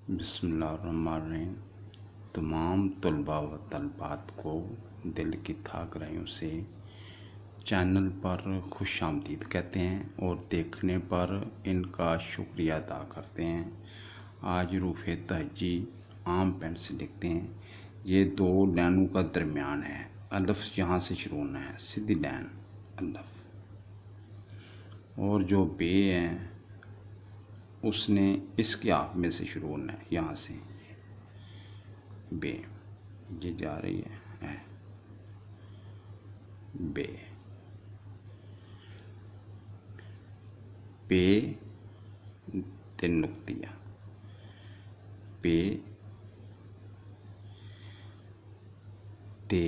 बिस्मिल्लाहिर्रहमानिर्रहीम। तमाम तलबा व तलबात को दिल की थाक रहियों से चैनल पर खुशामदीद कहते हैं और देखने पर इनका शुक्रिया अदा करते हैं। आज रूफ़ तहजी आम पेन से लिखते हैं। ये दो लाइनों का दरमियान है। अलफ यहाँ से शुरू होना है, सीधी लाइन अलफ, और जो बे है उसने इसके आप में से शुरू होना है, यहाँ से बे, ये जा रही है बे, पे तीन नुक्तियाँ, पे ते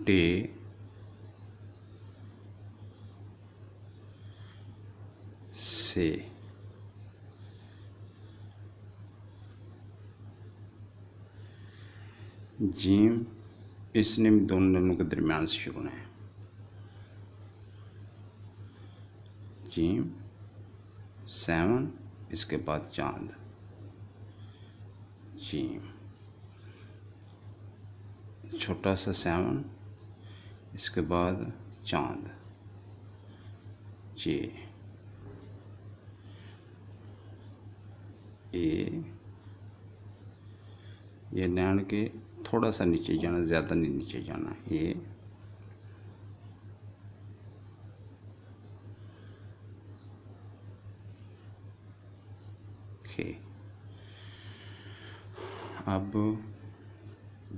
टे से, जीम इसने भी दोनों लाइनों के दरमियान से शुरू होना है। जीम 7, इसके बाद चांद, जीम छोटा सा 7, इसके बाद चांद, जे, ए, ये लाइन के थोड़ा सा नीचे जाना, ज़्यादा नहीं नीचे जाना, ए, खे। अब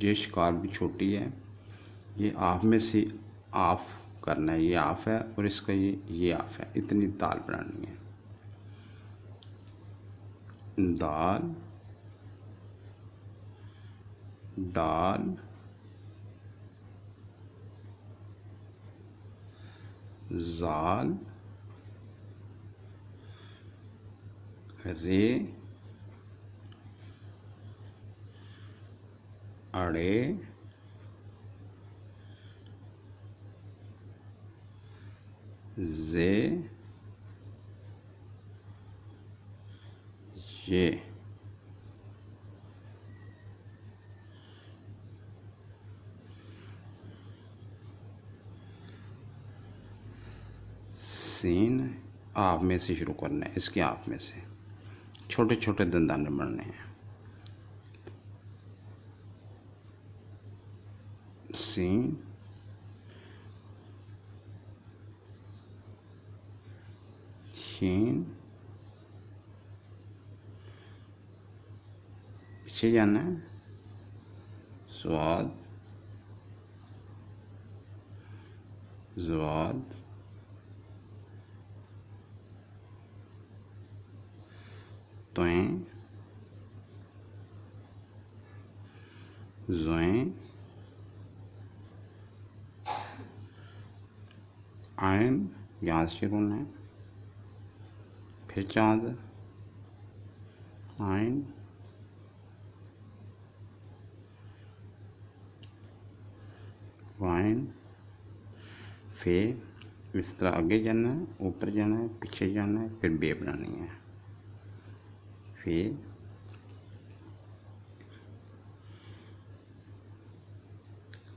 ये शिकार भी छोटी है, ये आप में से ऑफ करना है, ये ऑफ है और इसका ये ऑफ है, इतनी दाल बनानी है। दाल, डाल, जाल, रे, अड़े, जे, ये, सीन आप में से शुरू करना है, इसके आप में से छोटे छोटे दंदाने बनने हैं। सीन, शीन, पीछे जाना है, स्वाद, ज़वाद, त्वें, ज़्वें, आयन यहाँ से शुरू होना है, फिर चांद, आयन, वाइन, फिर इस तरह आगे जाना है, ऊपर जाना है, पीछे जाना है, फिर बे बनानी है, फिर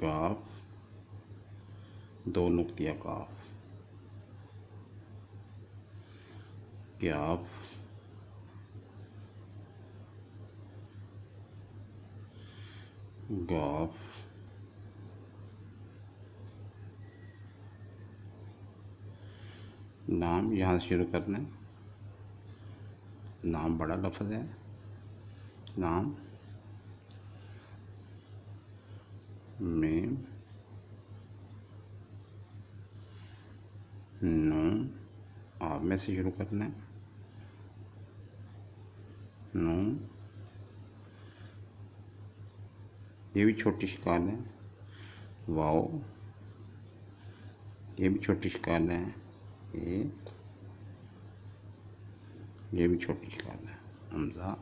काफ, दो नुक्तिया काफ, क्याफ, गाफ, नाम यहाँ से शुरू करना है, नाम बड़ा लफ्ज़ है, नाम, मीम, नून आप में से शुरू करना है, नून, ये भी छोटी शिकाल है, वाओ, ये भी छोटी शिकाल है, ये भी छोटी शिकाल है, हमज़ा,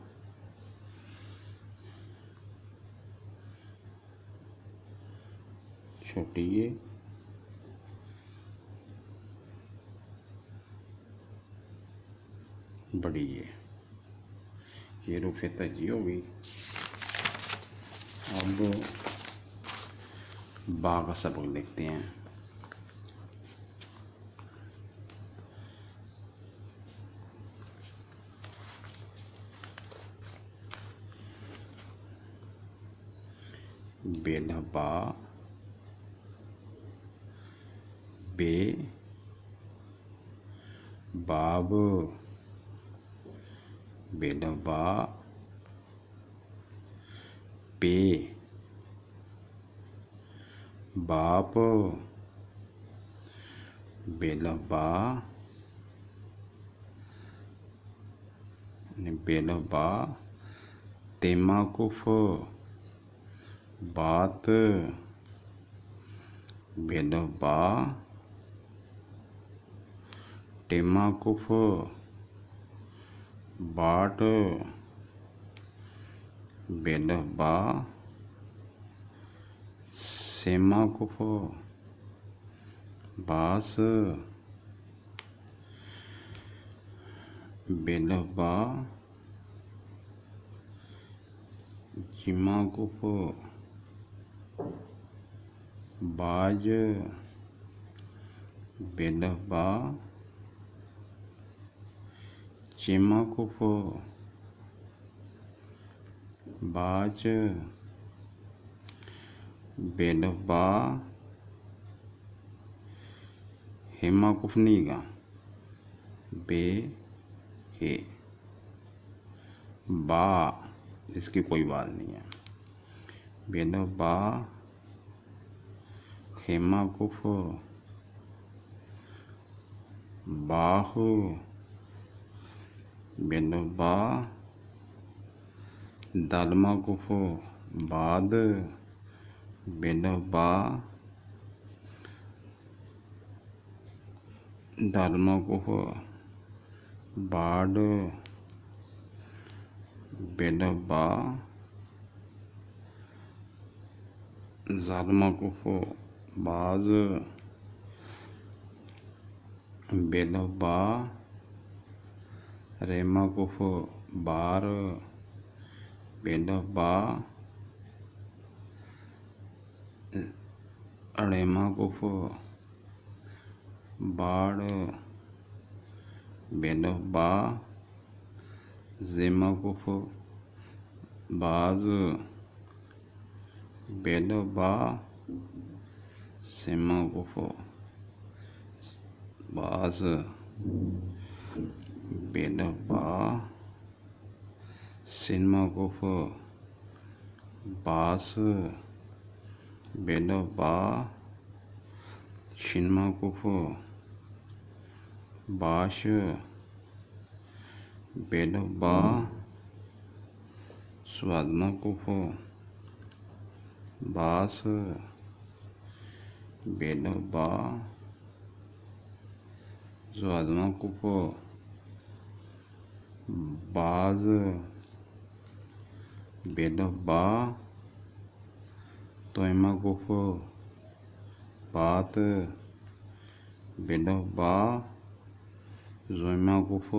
छोटी ये, बड़ी ये रुखे तजी होगी। अब बा का सबक देखते हैं। बेलबा बे बाब बेलबा पे बाप बेलबा बेलबा तेमाकुफ बात बेलबा टेमाकुफ बाट बेलबा सेमाकुफ बास बेलबा जिमाकुफ बाज बेलबा चिमाकुफ बाज बेलबा हेमाकुफ नहीं गा बे हे बा इसकी कोई बात नहीं है। बेलबा हेमाकुफ बाहु बेलबा दालमाकुफ बाद बेलबा दालमाकुफ बाड बेलबा जालमाकुफ बाज बेलबा रेमाकुफ बार बेलबा अड़ेमाकुफ बाड़ बेलबा जेमाकुफ बाज बेलबा सेमाकुफ बाज बेलबा सिनमाकुफ बास बेलबा शिनमाकुफ बाश बेलबा स्वादमाकुफ बास बेलबा स्वादमाकुफ बाज बेलबा तोयमाकुफ बात बेलबा जोयमाकुफ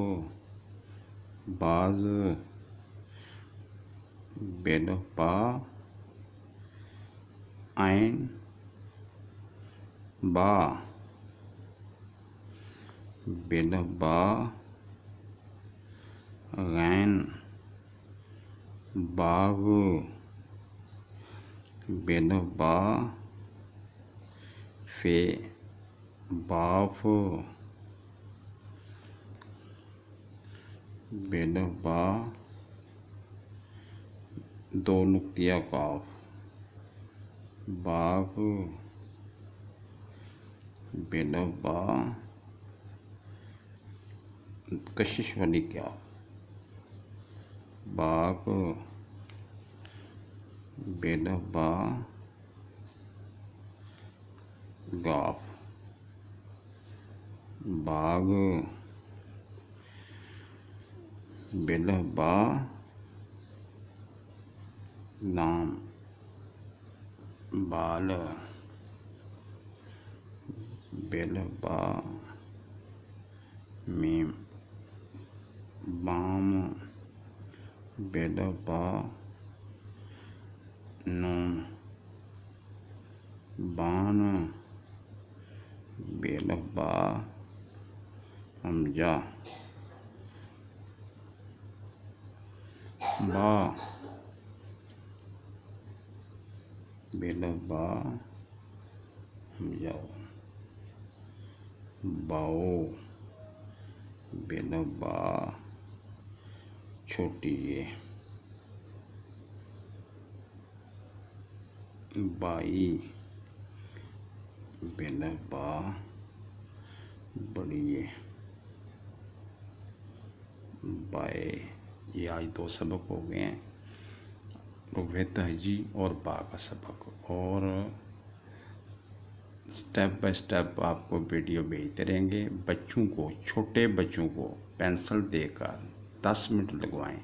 बाज बेलबा आइन बा बेलबा गैन बाग बेलबा फे बाफ बेलबा दो नुक्तिया काफ बाग बेलबा कशिश वाली क्या बाग बेलबा गाफ बाग बेलबा लाम बाल बेलबा मीम बाम बेल बा नून बान बेल बा हमजा बा बेल बा हमजा बाओ बेल बा छोटी ये बाई बेल बा बड़ी ये बाए। ये आज 2 सबक हो गए हैं, रुग़्वे तहजी और बा का सबक, और स्टेप बाय स्टेप आपको वीडियो भेजते रहेंगे। बच्चों को, छोटे बच्चों को पेंसिल देकर 10 मिनट लगवाएं,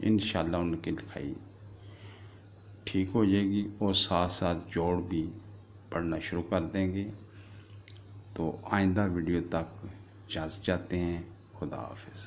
इंशाल्लाह उनकी लिखाई ठीक हो जाएगी और साथ साथ जोड़ भी पढ़ना शुरू कर देंगे। तो आइंदा वीडियो तक इजाज़त चाहते हैं। खुदा हाफिज़।